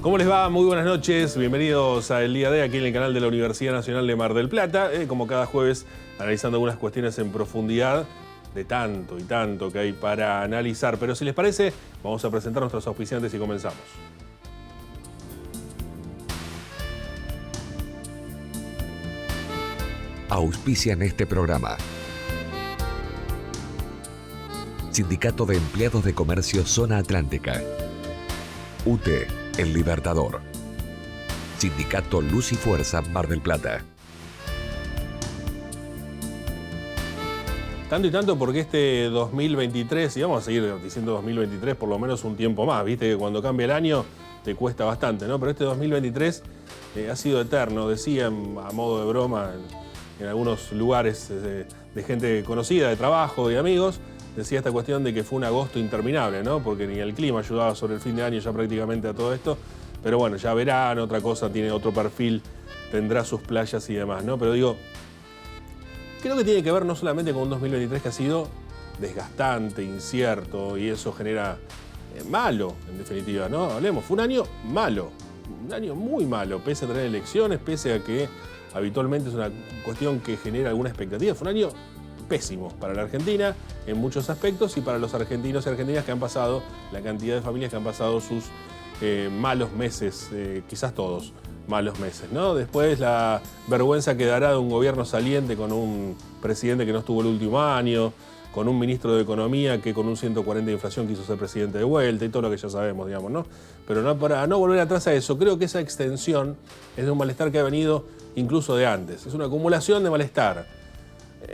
¿Cómo les va? Muy buenas noches. Bienvenidos a El Día D aquí en el canal de la Universidad Nacional de Mar del Plata. Como cada jueves, analizando algunas cuestiones en profundidad de tanto y tanto que hay para analizar. Pero si les parece, vamos a presentar a nuestros auspiciantes y comenzamos. Auspician este programa. Sindicato de Empleados de Comercio Zona Atlántica. UTE, El Libertador. Sindicato Luz y Fuerza, Mar del Plata. Tanto y tanto porque este 2023, y vamos a seguir diciendo 2023 por lo menos un tiempo más, viste que cuando cambia el año te cuesta bastante, ¿no? Pero este 2023 ha sido eterno, decían a modo de broma en algunos lugares de gente conocida, de trabajo, de amigos, decía esta cuestión de que fue un agosto interminable, ¿no? Porque ni el clima ayudaba sobre el fin de año ya prácticamente a todo esto. Pero bueno, ya verano, otra cosa, tiene otro perfil, tendrá sus playas y demás, ¿no? Pero digo, creo que tiene que ver no solamente con un 2023 que ha sido desgastante, incierto, y eso genera malo, en definitiva, ¿no? Hablemos, fue un año malo, un año muy malo, pese a tener elecciones, pese a que habitualmente es una cuestión que genera alguna expectativa. Fue un año pésimo para la Argentina en muchos aspectos y para los argentinos y argentinas que han pasado, la cantidad de familias que han pasado sus malos meses, quizás todos malos meses, ¿no? Después la vergüenza que dará de un gobierno saliente con un presidente que no estuvo el último año, con un ministro de Economía que con un 140 de inflación quiso ser presidente de vuelta y todo lo que ya sabemos, digamos, ¿no? Pero no, para no volver atrás a eso, creo que esa extensión es de un malestar que ha venido incluso de antes. Es una acumulación de malestar.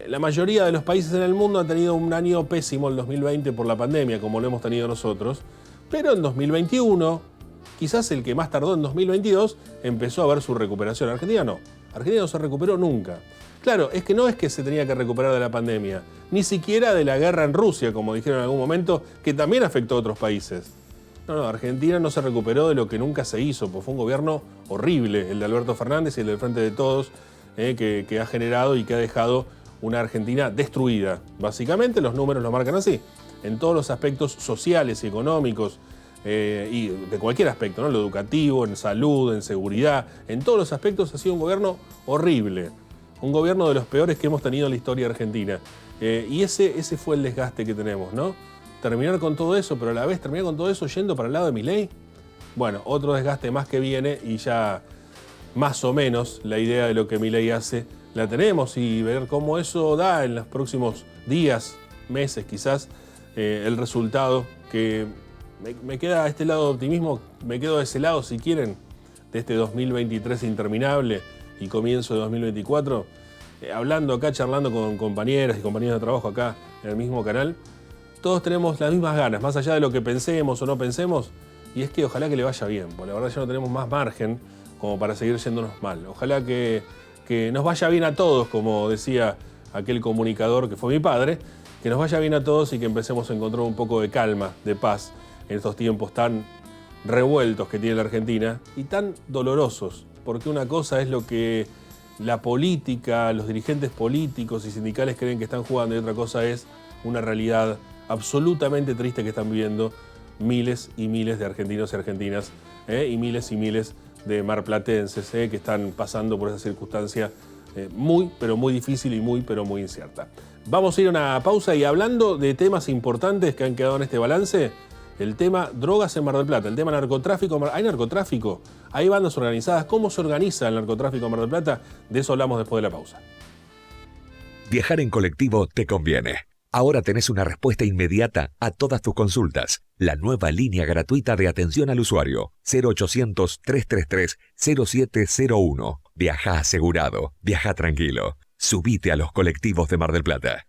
La mayoría de los países en el mundo han tenido un año pésimo, el 2020, por la pandemia, como lo hemos tenido nosotros. Pero en 2021, quizás el que más tardó en 2022, empezó a ver su recuperación. Argentina no. Argentina no se recuperó nunca. Claro, es que no es que se tenía que recuperar de la pandemia, ni siquiera de la guerra en Rusia, como dijeron en algún momento, que también afectó a otros países. No, Argentina no se recuperó de lo que nunca se hizo, porque fue un gobierno horrible, el de Alberto Fernández y el del Frente de Todos, que ha generado y que ha dejado una Argentina destruida. Básicamente los números lo marcan así, en todos los aspectos sociales y económicos, y de cualquier aspecto, ¿no? Lo educativo, en salud, en seguridad, en todos los aspectos ha sido un gobierno horrible, un gobierno de los peores que hemos tenido en la historia argentina. Y ese fue el desgaste que tenemos, ¿no? Terminar con todo eso, pero a la vez terminar con todo eso yendo para el lado de Milei. Bueno, otro desgaste más que viene y ya más o menos la idea de lo que Milei hace la tenemos y ver cómo eso da en los próximos días, meses quizás, el resultado que me queda a este lado de optimismo, me quedo de ese lado si quieren, de este 2023 interminable y comienzo de 2024, hablando acá, charlando con compañeras y compañeros de trabajo acá en el mismo canal, todos tenemos las mismas ganas, más allá de lo que pensemos o no pensemos, y es que ojalá que le vaya bien, porque la verdad ya no tenemos más margen como para seguir yéndonos mal. Ojalá que nos vaya bien a todos, como decía aquel comunicador que fue mi padre, que nos vaya bien a todos y que empecemos a encontrar un poco de calma, de paz, en estos tiempos tan revueltos que tiene la Argentina y tan dolorosos, porque una cosa es lo que la política, los dirigentes políticos y sindicales creen que están jugando y otra cosa es una realidad absolutamente triste que están viviendo miles y miles de argentinos y argentinas y miles de marplatenses que están pasando por esa circunstancia muy, pero muy difícil y muy, pero muy incierta. Vamos a ir a una pausa y hablando de temas importantes que han quedado en este balance, el tema drogas en Mar del Plata, el tema narcotráfico. ¿Hay narcotráfico? ¿Hay bandas organizadas? ¿Cómo se organiza el narcotráfico en Mar del Plata? De eso hablamos después de la pausa. Viajar en colectivo te conviene. Ahora tenés una respuesta inmediata a todas tus consultas. La nueva línea gratuita de atención al usuario. 0800-333-0701. Viaja asegurado. Viaja tranquilo. Subite a los colectivos de Mar del Plata.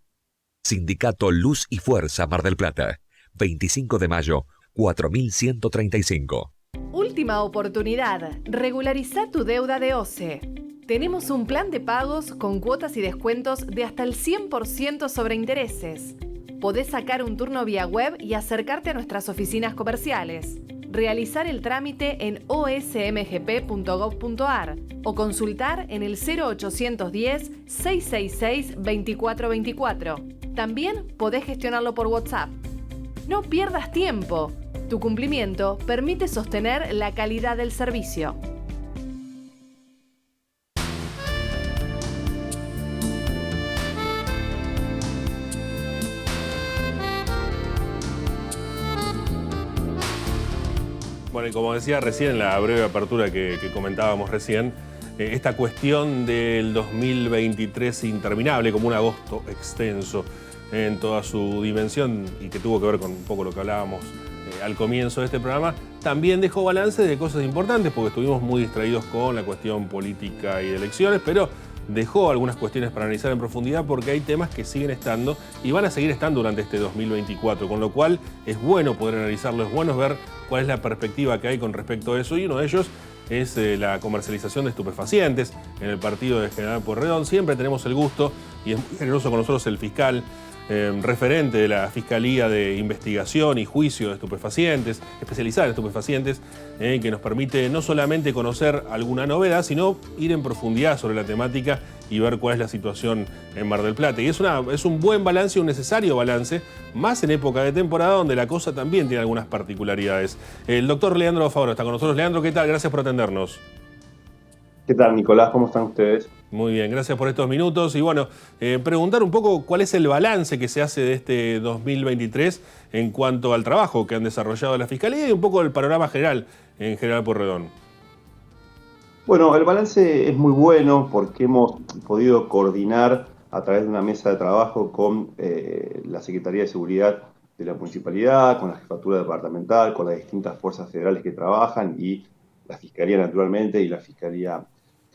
Sindicato Luz y Fuerza Mar del Plata. 25 de mayo, 4135. Última oportunidad. Regulariza tu deuda de OCE. Tenemos un plan de pagos con cuotas y descuentos de hasta el 100% sobre intereses. Podés sacar un turno vía web y acercarte a nuestras oficinas comerciales. Realizar el trámite en osmgp.gov.ar o consultar en el 0810-666-2424. También podés gestionarlo por WhatsApp. No pierdas tiempo. Tu cumplimiento permite sostener la calidad del servicio. Bueno, y como decía recién en la breve apertura que comentábamos recién, esta cuestión del 2023 interminable, como un agosto extenso en toda su dimensión y que tuvo que ver con un poco lo que hablábamos al comienzo de este programa, también dejó balance de cosas importantes porque estuvimos muy distraídos con la cuestión política y de elecciones, pero dejó algunas cuestiones para analizar en profundidad porque hay temas que siguen estando y van a seguir estando durante este 2024, con lo cual es bueno poder analizarlo, es bueno ver cuál es la perspectiva que hay con respecto a eso, y uno de ellos es la comercialización de estupefacientes en el partido de General Pueyrredón. Siempre tenemos el gusto, y es muy generoso con nosotros el fiscal referente de la Fiscalía de Investigación y Juicio de Estupefacientes, especializada en estupefacientes, que nos permite no solamente conocer alguna novedad, sino ir en profundidad sobre la temática y ver cuál es la situación en Mar del Plata. Y es un buen balance, un necesario balance, más en época de temporada donde la cosa también tiene algunas particularidades. El doctor Leandro Favaro está con nosotros. Leandro, ¿qué tal? Gracias por atendernos. ¿Qué tal, Nicolás? ¿Cómo están ustedes? Muy bien, gracias por estos minutos. Y bueno, preguntar un poco cuál es el balance que se hace de este 2023 en cuanto al trabajo que han desarrollado la Fiscalía y un poco el panorama general en General Pueyrredón. Bueno, el balance es muy bueno porque hemos podido coordinar a través de una mesa de trabajo con la Secretaría de Seguridad de la Municipalidad, con la Jefatura Departamental, con las distintas fuerzas federales que trabajan y la Fiscalía naturalmente y la Fiscalía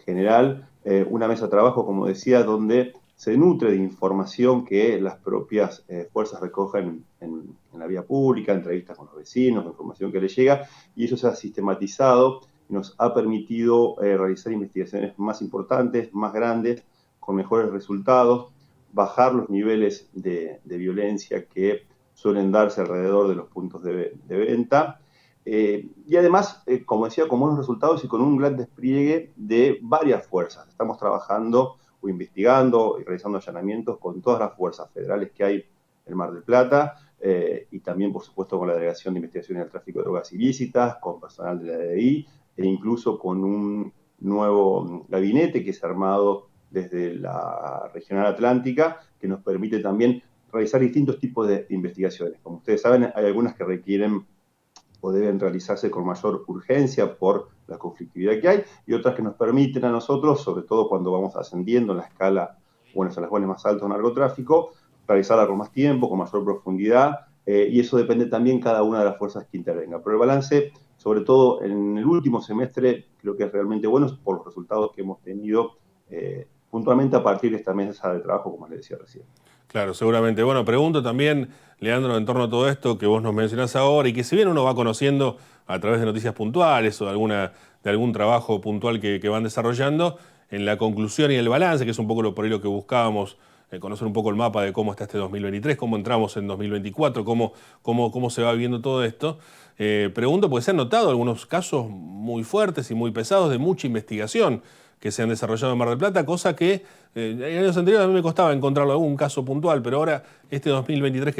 General. Una mesa de trabajo, como decía, donde se nutre de información que las propias fuerzas recogen en la vía pública, entrevistas con los vecinos, información que les llega, y eso se ha sistematizado y nos ha permitido realizar investigaciones más importantes, más grandes, con mejores resultados, bajar los niveles de violencia que suelen darse alrededor de los puntos de venta. Y además, como decía, con buenos resultados y con un gran despliegue de varias fuerzas. Estamos trabajando o investigando y realizando allanamientos con todas las fuerzas federales que hay en Mar del Plata y también, por supuesto, con la Delegación de Investigación del Tráfico de Drogas Ilícitas, con personal de la DDI e incluso con un nuevo gabinete que se ha armado desde la Regional Atlántica que nos permite también realizar distintos tipos de investigaciones. Como ustedes saben, hay algunas que requieren o deben realizarse con mayor urgencia por la conflictividad que hay, y otras que nos permiten a nosotros, sobre todo cuando vamos ascendiendo en la escala o en los escalafones más altos de narcotráfico, realizarla con más tiempo, con mayor profundidad, y eso depende también cada una de las fuerzas que intervenga. Pero el balance, sobre todo en el último semestre, creo que es realmente bueno por los resultados que hemos tenido puntualmente a partir de esta mesa de trabajo, como les decía recién. Claro, seguramente. Bueno, pregunto también, Leandro, en torno a todo esto que vos nos mencionás ahora y que si bien uno va conociendo a través de noticias puntuales o de algún trabajo puntual que van desarrollando, en la conclusión y el balance, que es un poco por ahí lo que buscábamos, conocer un poco el mapa de cómo está este 2023, cómo entramos en 2024, cómo se va viviendo todo esto. Pregunto porque se han notado algunos casos muy fuertes y muy pesados de mucha investigación que se han desarrollado en Mar del Plata, cosa que en años anteriores a mí me costaba encontrarlo algún caso puntual, pero ahora este 2023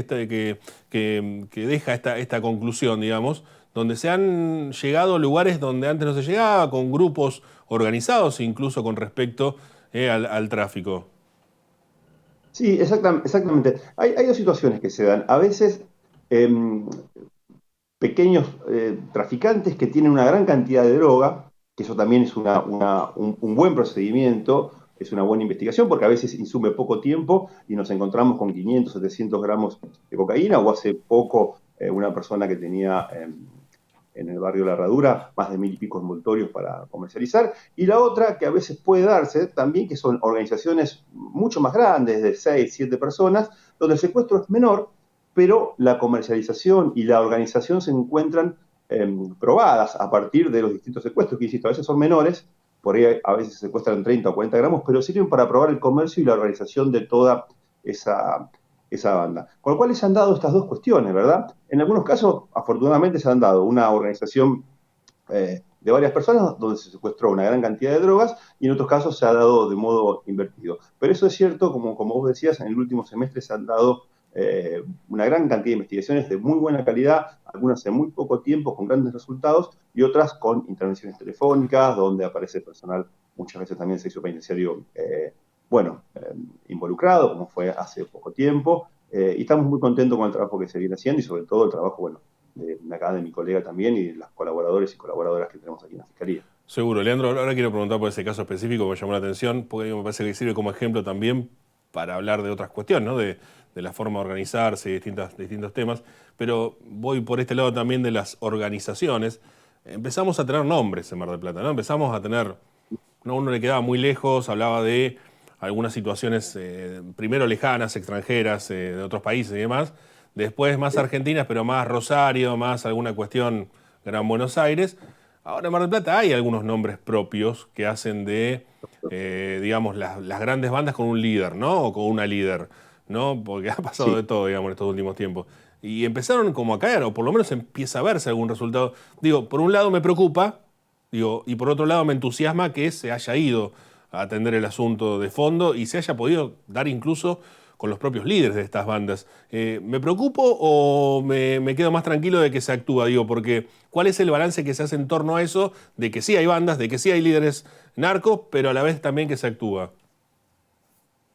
que deja esta conclusión, digamos, donde se han llegado a lugares donde antes no se llegaba, con grupos organizados, incluso con respecto al tráfico. Sí, exactamente. Hay dos situaciones que se dan. A veces pequeños traficantes que tienen una gran cantidad de droga, que eso también es un buen procedimiento, es una buena investigación, porque a veces insume poco tiempo y nos encontramos con 500, 700 gramos de cocaína, o hace poco una persona que tenía en el barrio La Herradura más de 1000 y pico envoltorios para comercializar. Y la otra, que a veces puede darse también, que son organizaciones mucho más grandes, de 6, 7 personas, donde el secuestro es menor, pero la comercialización y la organización se encuentran probadas a partir de los distintos secuestros, que insisto, a veces son menores, por ahí a veces se secuestran 30 o 40 gramos, pero sirven para probar el comercio y la organización de toda esa banda. Con lo cual se han dado estas dos cuestiones, ¿verdad? En algunos casos, afortunadamente, se han dado una organización de varias personas donde se secuestró una gran cantidad de drogas y en otros casos se ha dado de modo invertido. Pero eso es cierto, como vos decías, en el último semestre se han dado una gran cantidad de investigaciones de muy buena calidad, algunas en muy poco tiempo con grandes resultados y otras con intervenciones telefónicas, donde aparece personal muchas veces también servicio penitenciario involucrado, como fue hace poco tiempo, y estamos muy contentos con el trabajo que se viene haciendo y sobre todo el trabajo, de acá de mi colega también y de los colaboradores y colaboradoras que tenemos aquí en la Fiscalía. Seguro. Leandro, ahora quiero preguntar por ese caso específico que me llamó la atención, porque me parece que sirve como ejemplo también para hablar de otras cuestiones, ¿no? De la forma de organizarse y distintos temas, pero voy por este lado también de las organizaciones. Empezamos a tener nombres en Mar del Plata, ¿no? Empezamos a tener, no, uno le quedaba muy lejos, hablaba de algunas situaciones primero lejanas, extranjeras, de otros países y demás, después más argentinas, pero más Rosario, más alguna cuestión Gran Buenos Aires. Ahora en Mar del Plata hay algunos nombres propios que hacen de, digamos, las grandes bandas con un líder, ¿no? O con una líder, ¿no? Porque ha pasado de todo, digamos, en estos últimos tiempos. Y empezaron como a caer, o por lo menos empieza a verse algún resultado. Digo, por un lado me preocupa, digo, y por otro lado me entusiasma que se haya ido a atender el asunto de fondo y se haya podido dar incluso con los propios líderes de estas bandas. ¿Me preocupo o me quedo más tranquilo de que se actúa? Digo, porque ¿cuál es el balance que se hace en torno a eso? De que sí hay bandas, de que sí hay líderes narcos, pero a la vez también que se actúa.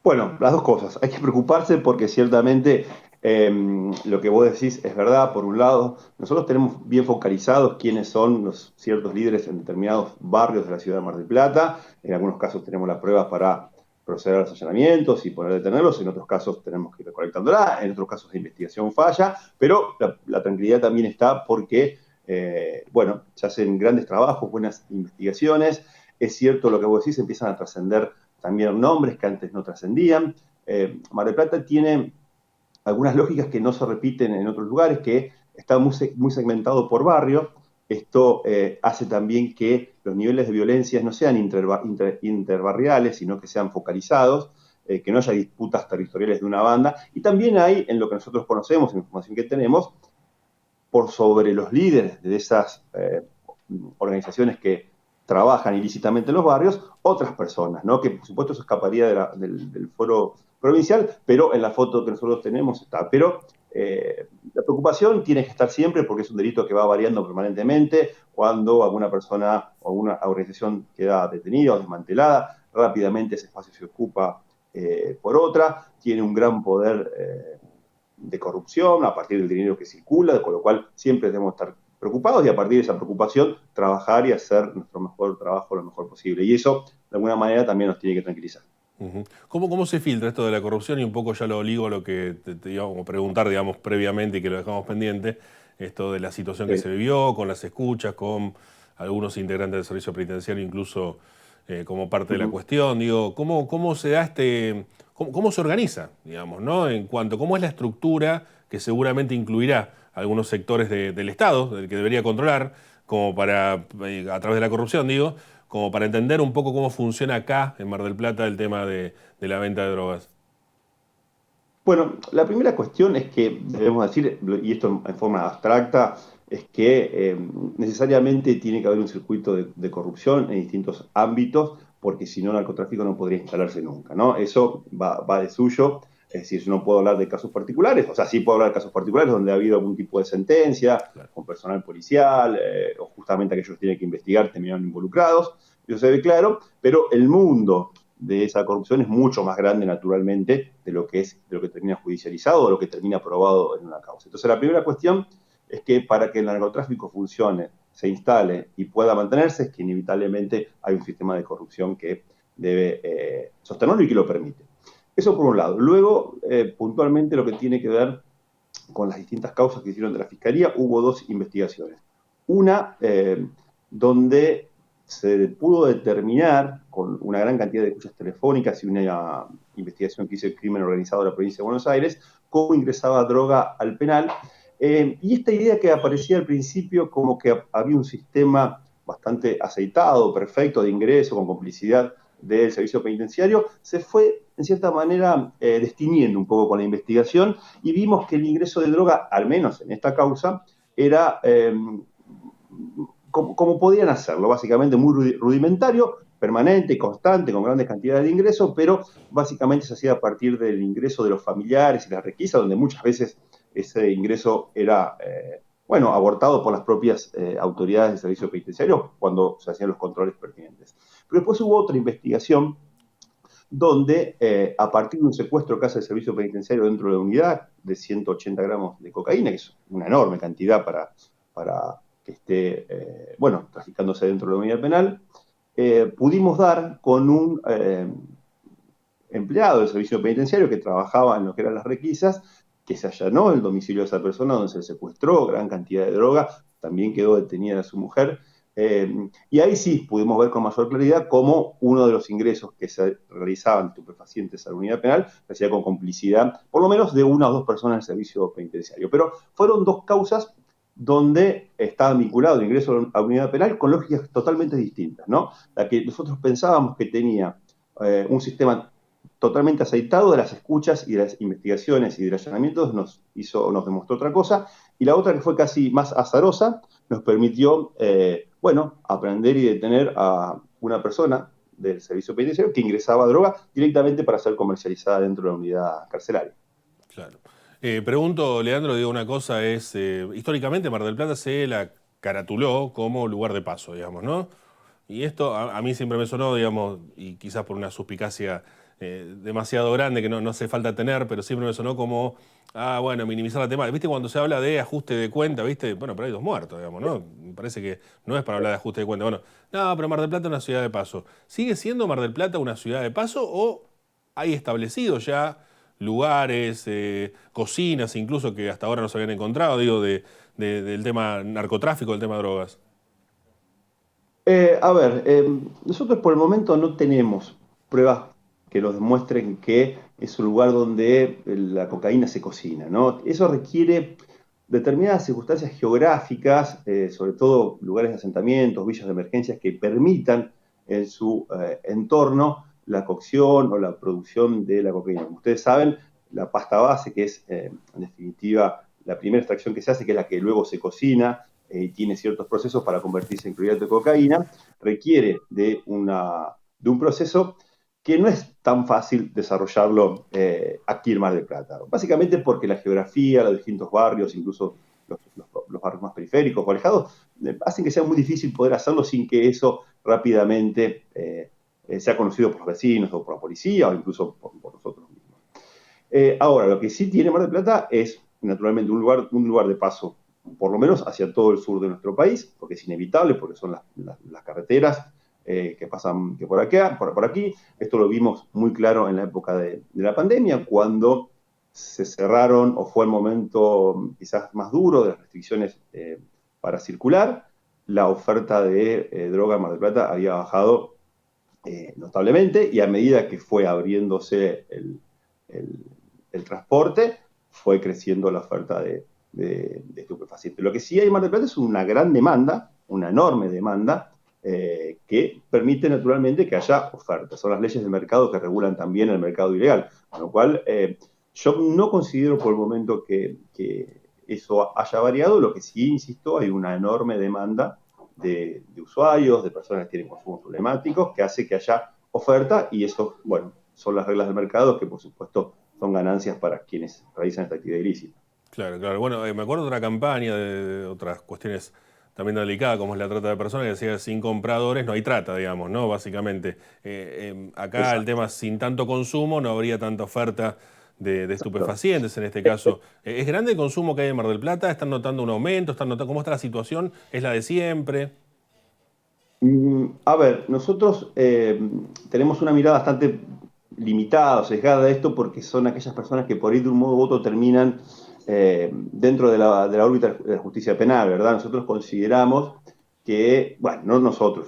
Bueno, las dos cosas. Hay que preocuparse porque ciertamente lo que vos decís es verdad. Por un lado, nosotros tenemos bien focalizados quiénes son los ciertos líderes en determinados barrios de la ciudad de Mar del Plata. En algunos casos tenemos las pruebas para proceder a los allanamientos y poder detenerlos. En otros casos tenemos que ir recolectándola. En otros casos la investigación falla. Pero la tranquilidad también está porque, se hacen grandes trabajos, buenas investigaciones. Es cierto lo que vos decís, empiezan a trascender también nombres que antes no trascendían. Mar del Plata tiene algunas lógicas que no se repiten en otros lugares, que está muy segmentado por barrio. Esto hace también que los niveles de violencia no sean interbarriales, sino que sean focalizados, que no haya disputas territoriales de una banda. Y también hay, en lo que nosotros conocemos, en la información que tenemos, por sobre los líderes de esas organizaciones que trabajan ilícitamente en los barrios, otras personas, ¿no? Que por supuesto se escaparía del foro provincial, pero en la foto que nosotros tenemos está. Pero la preocupación tiene que estar siempre porque es un delito que va variando permanentemente. Cuando alguna persona o alguna organización queda detenida o desmantelada, rápidamente ese espacio se ocupa por otra, tiene un gran poder de corrupción a partir del dinero que circula, con lo cual siempre debemos estar preocupados y a partir de esa preocupación trabajar y hacer nuestro mejor trabajo lo mejor posible. Y eso, de alguna manera, también nos tiene que tranquilizar. Uh-huh. ¿Cómo se filtra esto de la corrupción? Y un poco ya lo ligo a lo que te iba a preguntar, digamos, previamente y que lo dejamos pendiente, esto de la situación que se vivió, con las escuchas, con algunos integrantes del servicio penitenciario, incluso como parte de la cuestión. Digo, ¿cómo se da cómo se organiza, digamos, ¿no? En cuanto, ¿cómo es la estructura que seguramente incluirá algunos sectores del Estado, del que debería controlar, como para, a través de la corrupción, digo, como para entender un poco cómo funciona acá, en Mar del Plata, el tema de la venta de drogas? Bueno, la primera cuestión es que, debemos decir, y esto en forma abstracta, es que necesariamente tiene que haber un circuito de corrupción en distintos ámbitos, porque si no, el narcotráfico no podría instalarse nunca, ¿no? Eso va de suyo. Es decir, yo no puedo hablar de casos particulares, o sea, sí puedo hablar de casos particulares donde ha habido algún tipo de sentencia, claro, con personal policial, o justamente aquellos que tienen que investigar terminaron involucrados, eso se ve claro, pero el mundo de esa corrupción es mucho más grande, naturalmente, de lo que termina judicializado o de lo que termina aprobado en una causa. Entonces, la primera cuestión es que para que el narcotráfico funcione, se instale y pueda mantenerse, es que inevitablemente hay un sistema de corrupción que debe sostenerlo y que lo permite. Eso por un lado. Luego, puntualmente, lo que tiene que ver con las distintas causas que hicieron de la Fiscalía, hubo dos investigaciones. Una, donde se pudo determinar, con una gran cantidad de escuchas telefónicas y una investigación que hizo el crimen organizado de la provincia de Buenos Aires, cómo ingresaba droga al penal. Y esta idea que aparecía al principio como que había un sistema bastante aceitado, perfecto, de ingreso, con complicidad del servicio penitenciario, se fue, en cierta manera, destiniendo un poco con la investigación y vimos que el ingreso de droga, al menos en esta causa, era como podían hacerlo, básicamente muy rudimentario, permanente, constante, con grandes cantidades de ingresos, pero básicamente se hacía a partir del ingreso de los familiares y la requisa, donde muchas veces ese ingreso era, abortado por las propias autoridades del servicio penitenciario cuando se hacían los controles pertinentes. Pero después hubo otra investigación donde a partir de un secuestro que hace el servicio penitenciario dentro de la unidad de 180 gramos de cocaína, que es una enorme cantidad para que esté, traficándose dentro de la unidad penal, pudimos dar con un empleado del servicio penitenciario que trabajaba en lo que eran las requisas, que se allanó el domicilio de esa persona donde se secuestró gran cantidad de droga, también quedó detenida su mujer, y ahí sí pudimos ver con mayor claridad cómo uno de los ingresos que se realizaban estupefacientes a la unidad penal se hacía con complicidad, por lo menos de una o dos personas del servicio penitenciario. Pero fueron dos causas donde estaba vinculado el ingreso a la unidad penal con lógicas totalmente distintas, ¿no? La que nosotros pensábamos que tenía un sistema totalmente aceitado de las escuchas y de las investigaciones y de los allanamientos nos demostró otra cosa, y la otra que fue casi más azarosa nos permitió, aprender y detener a una persona del servicio penitenciario que ingresaba droga directamente para ser comercializada dentro de la unidad carcelaria. Claro. Pregunto, Leandro, digo una cosa, históricamente Mar del Plata se la caratuló como lugar de paso, digamos, ¿no? Y esto a mí siempre me sonó, digamos, y quizás por una suspicacia demasiado grande que no hace falta tener, pero siempre me sonó como, minimizar la temática. ¿Viste cuando se habla de ajuste de cuenta, viste? Bueno, pero hay 2 muertos, digamos, ¿no? Me parece que no es para hablar de ajuste de cuenta. Bueno, no, pero Mar del Plata es una ciudad de paso. ¿Sigue siendo Mar del Plata una ciudad de paso o hay establecidos ya lugares, cocinas incluso que hasta ahora no se habían encontrado, digo, del tema narcotráfico, del tema drogas? Nosotros por el momento no tenemos pruebas que nos demuestren que es un lugar donde la cocaína se cocina, ¿no? Eso requiere determinadas circunstancias geográficas, sobre todo lugares de asentamientos, villas de emergencias, que permitan en su entorno la cocción o la producción de la cocaína. Como ustedes saben, la pasta base, que es en definitiva la primera extracción que se hace, que es la que luego se cocina y tiene ciertos procesos para convertirse en clorhidrato de cocaína, requiere de un proceso que no es tan fácil desarrollarlo aquí en Mar del Plata. Básicamente porque la geografía, los distintos barrios, incluso los barrios más periféricos o alejados, hacen que sea muy difícil poder hacerlo sin que eso rápidamente sea conocido por los vecinos o por la policía o incluso por nosotros mismos. Ahora, lo que sí tiene Mar del Plata es naturalmente un lugar de paso, por lo menos hacia todo el sur de nuestro país, porque es inevitable, porque son las carreteras que pasan por aquí. Esto lo vimos muy claro en la época de la pandemia, cuando se cerraron, o fue el momento quizás más duro de las restricciones para circular. La oferta de droga en Mar del Plata había bajado notablemente, y a medida que fue abriéndose el transporte, fue creciendo la oferta de estupefacientes. Lo que sí hay en Mar del Plata es una gran demanda, una enorme demanda, que permite naturalmente que haya oferta. Son las leyes del mercado que regulan también el mercado ilegal, con lo cual yo no considero por el momento que eso haya variado. Lo que sí, insisto, hay una enorme demanda de usuarios, de personas que tienen consumos problemáticos, que hace que haya oferta, y eso, son las reglas del mercado, que por supuesto son ganancias para quienes realizan esta actividad ilícita. Claro, claro. Bueno, me acuerdo de una campaña de otras cuestiones también delicada, como es la trata de personas, que decía, sin compradores no hay trata, digamos, ¿no? Básicamente. Acá exacto. El tema, sin tanto consumo, no habría tanta oferta de estupefacientes en este caso. ¿Es grande el consumo que hay en Mar del Plata? ¿Están notando un aumento? ¿Cómo está la situación? ¿Es la de siempre? Nosotros tenemos una mirada bastante limitada o sesgada de esto, porque son aquellas personas que por ahí de un modo u otro terminan dentro de la órbita de la justicia penal, ¿verdad? Nosotros consideramos que, no nosotros,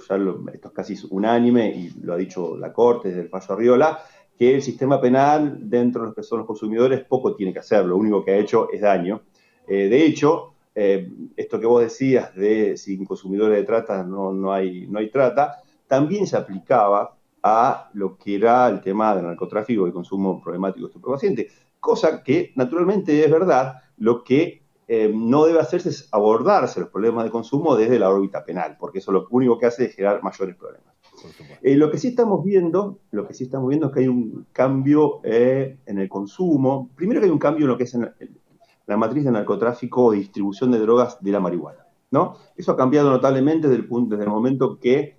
esto es casi unánime, y lo ha dicho la Corte desde el fallo Arriola, que el sistema penal, dentro de los que son los consumidores, poco tiene que hacer, lo único que ha hecho es daño. De hecho, esto que vos decías de sin consumidores de trata no hay trata, también se aplicaba a lo que era el tema del narcotráfico y el consumo problemático de estupefacientes. Cosa que, naturalmente, es verdad. Lo que no debe hacerse es abordarse los problemas de consumo desde la órbita penal, porque eso lo único que hace es generar mayores problemas. Por supuesto. Lo que sí estamos viendo es que hay un cambio en el consumo. Primero que hay un cambio en lo que es en la matriz de narcotráfico o distribución de drogas de la marihuana, ¿no? Eso ha cambiado notablemente desde el momento que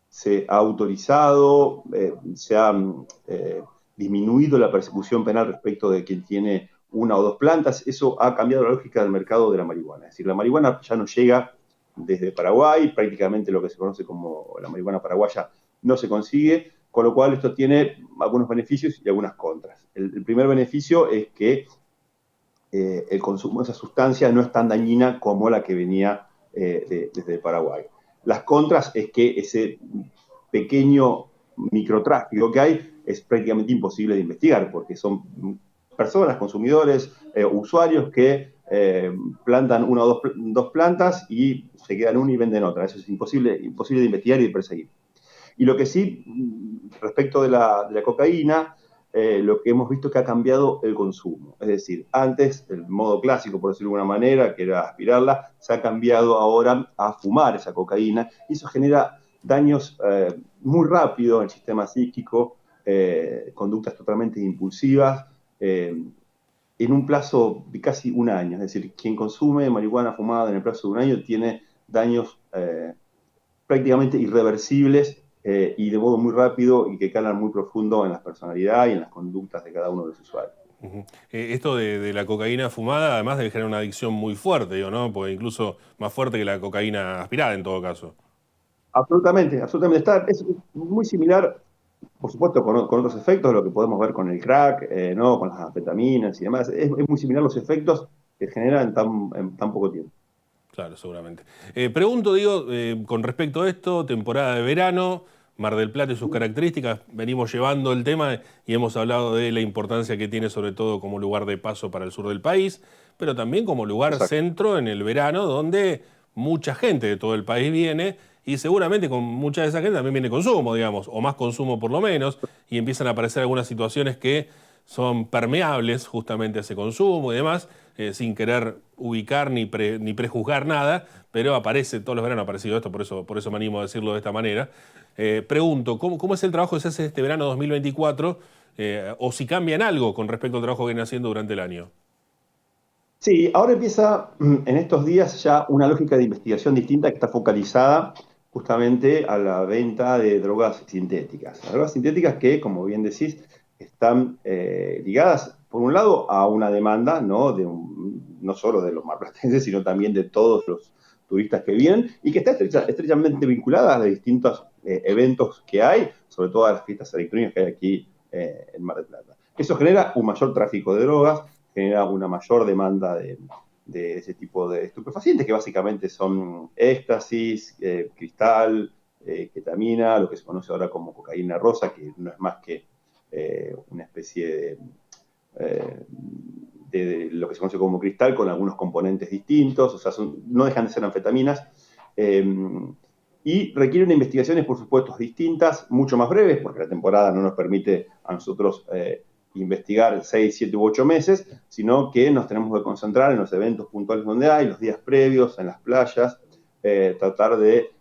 se ha autorizado, se ha disminuido la persecución penal respecto de quien tiene una o dos plantas. Eso ha cambiado la lógica del mercado de la marihuana. Es decir, la marihuana ya no llega desde Paraguay, prácticamente lo que se conoce como la marihuana paraguaya no se consigue, con lo cual esto tiene algunos beneficios y algunas contras. El primer beneficio es que el consumo de esa sustancia no es tan dañina como la que venía desde Paraguay. Las contras es que ese pequeño microtráfico que hay es prácticamente imposible de investigar, porque son personas, consumidores, usuarios que plantan una o dos plantas y se quedan una y venden otra. Eso es imposible de investigar y de perseguir. Y lo que sí, respecto de la cocaína, lo que hemos visto es que ha cambiado el consumo. Es decir, antes, el modo clásico, por decirlo de alguna manera, que era aspirarla, se ha cambiado ahora a fumar esa cocaína, y eso genera daños muy rápidos en el sistema psíquico, conductas totalmente impulsivas, en un plazo de casi un año. Es decir, quien consume marihuana fumada en el plazo de un año tiene daños prácticamente irreversibles y de modo muy rápido y que calan muy profundo en la personalidad y en las conductas de cada uno de los usuarios. Esto de la cocaína fumada, además debe generar una adicción muy fuerte, digo, ¿no? Porque incluso más fuerte que la cocaína aspirada en todo caso. Absolutamente, absolutamente. Es muy similar, por supuesto, con otros efectos, lo que podemos ver con el crack, ¿no? Con las anfetaminas y demás. Es muy similar los efectos que generan en tan poco tiempo. Claro, seguramente. Pregunto, digo, con respecto a esto, temporada de verano, Mar del Plata y sus características, venimos llevando el tema y hemos hablado de la importancia que tiene sobre todo como lugar de paso para el sur del país, pero también como lugar Exacto. centro en el verano donde mucha gente de todo el país viene y seguramente con mucha de esa gente también viene consumo, digamos, o más consumo por lo menos, y empiezan a aparecer algunas situaciones que son permeables justamente a ese consumo y demás, sin querer ubicar ni prejuzgar nada, pero aparece, todos los veranos ha aparecido esto, por eso me animo a decirlo de esta manera. Pregunto, ¿cómo es el trabajo que se hace este verano 2024? O si cambian algo con respecto al trabajo que vienen haciendo durante el año. Sí, ahora empieza en estos días ya una lógica de investigación distinta que está focalizada justamente a la venta de drogas sintéticas. Las drogas sintéticas que, como bien decís, están ligadas, por un lado, a una demanda, ¿no? No solo de los marplatenses, sino también de todos los turistas que vienen, y que está estrechamente vinculada a los distintos eventos que hay, sobre todo a las fiestas electrónicas que hay aquí en Mar del Plata. Eso genera un mayor tráfico de drogas, genera una mayor demanda de ese tipo de estupefacientes, que básicamente son éxtasis, cristal, ketamina, lo que se conoce ahora como cocaína rosa, que no es más que una especie de lo que se conoce como cristal con algunos componentes distintos, o sea, no dejan de ser anfetaminas, y requieren investigaciones, por supuesto, distintas, mucho más breves, porque la temporada no nos permite a nosotros investigar 6, 7 u 8 meses, sino que nos tenemos que concentrar en los eventos puntuales donde hay, los días previos, en las playas, tratar de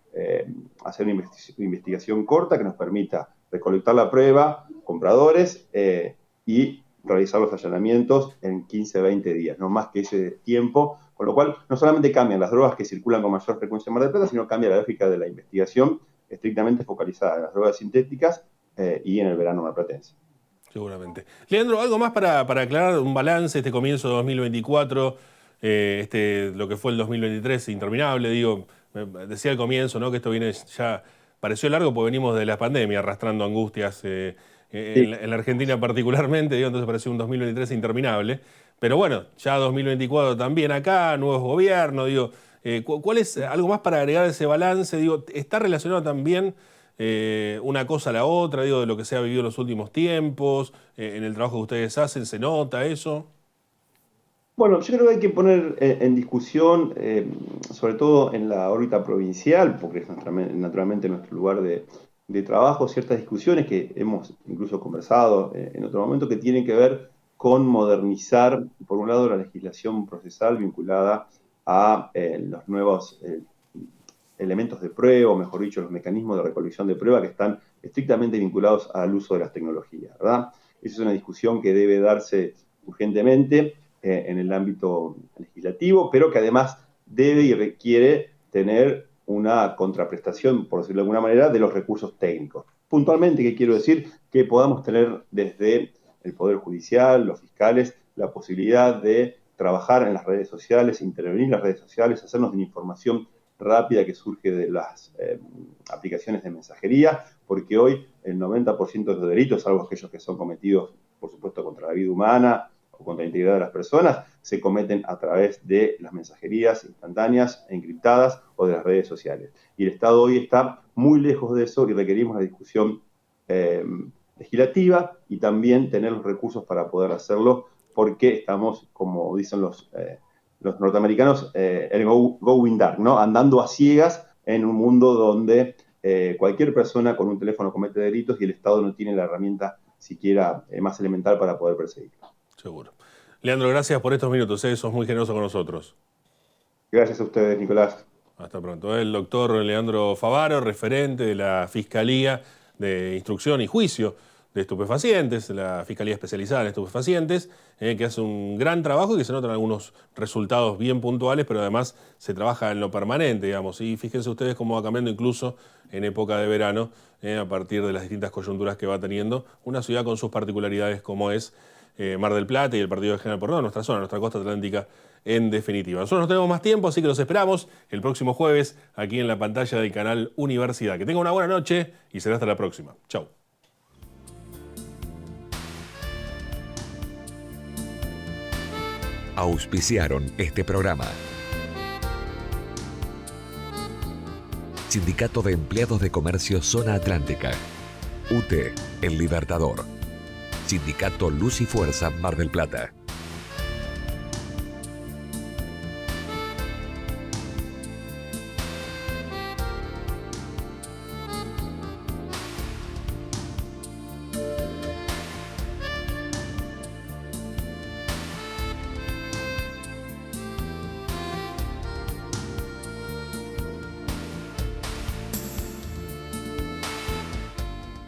hacer una investigación corta que nos permita recolectar la prueba, compradores, y realizar los allanamientos en 15, 20 días, no más que ese tiempo, con lo cual no solamente cambian las drogas que circulan con mayor frecuencia en Mar del Plata, sino cambia la lógica de la investigación estrictamente focalizada en las drogas sintéticas y en el verano marplatense. Seguramente. Leandro, ¿algo más para aclarar un balance, este comienzo de 2024, lo que fue el 2023 interminable? Digo, decía al comienzo, ¿no?, que esto viene ya, pareció largo porque venimos de la pandemia arrastrando angustias en la Argentina particularmente, digo, entonces pareció un 2023 interminable. Pero bueno, ya 2024 también acá, nuevos gobiernos, digo, ¿cuál es algo más para agregar ese balance? Digo, ¿está relacionado también una cosa a la otra, digo, de lo que se ha vivido en los últimos tiempos, en el trabajo que ustedes hacen, se nota eso? Bueno, yo creo que hay que poner en discusión, sobre todo en la órbita provincial, porque es naturalmente nuestro lugar de trabajo, ciertas discusiones que hemos incluso conversado en otro momento, que tienen que ver con modernizar, por un lado, la legislación procesal vinculada a los nuevos elementos de prueba, o mejor dicho, los mecanismos de recolección de prueba que están estrictamente vinculados al uso de las tecnologías, ¿verdad? Esa es una discusión que debe darse urgentemente en el ámbito legislativo, pero que además debe y requiere tener una contraprestación, por decirlo de alguna manera, de los recursos técnicos. Puntualmente, ¿qué quiero decir? Que podamos tener desde el Poder Judicial, los fiscales, la posibilidad de trabajar en las redes sociales, intervenir en las redes sociales, hacernos de una información rápida que surge de las aplicaciones de mensajería, porque hoy el 90% de los delitos, salvo aquellos que son cometidos, por supuesto, contra la vida humana o contra la integridad de las personas, se cometen a través de las mensajerías instantáneas e encriptadas o de las redes sociales. Y el Estado hoy está muy lejos de eso y requerimos la discusión legislativa y también tener los recursos para poder hacerlo, porque estamos, como dicen los norteamericanos, el going dark, ¿no? Andando a ciegas en un mundo donde cualquier persona con un teléfono comete delitos y el Estado no tiene la herramienta siquiera más elemental para poder perseguirlo. Seguro. Leandro, gracias por estos minutos, sos muy generoso con nosotros. Gracias a ustedes, Nicolás. Hasta pronto. El doctor Leandro Favaro, referente de la Fiscalía de Instrucción y Juicio de Estupefacientes, la Fiscalía Especializada en Estupefacientes, que hace un gran trabajo y que se notan algunos resultados bien puntuales, pero además se trabaja en lo permanente, digamos. Y fíjense ustedes cómo va cambiando incluso en época de verano, a partir de las distintas coyunturas que va teniendo una ciudad con sus particularidades como es Mar del Plata y el partido de General Porredón, nuestra zona, nuestra costa atlántica en definitiva. Nosotros no tenemos más tiempo, así que los esperamos el próximo jueves aquí en la pantalla del canal Universidad. Que tengan una buena noche y será hasta la próxima. Chau. Auspiciaron este programa. Sindicato de Empleados de Comercio Zona Atlántica. UTE, El Libertador. Sindicato Luz y Fuerza Mar del Plata.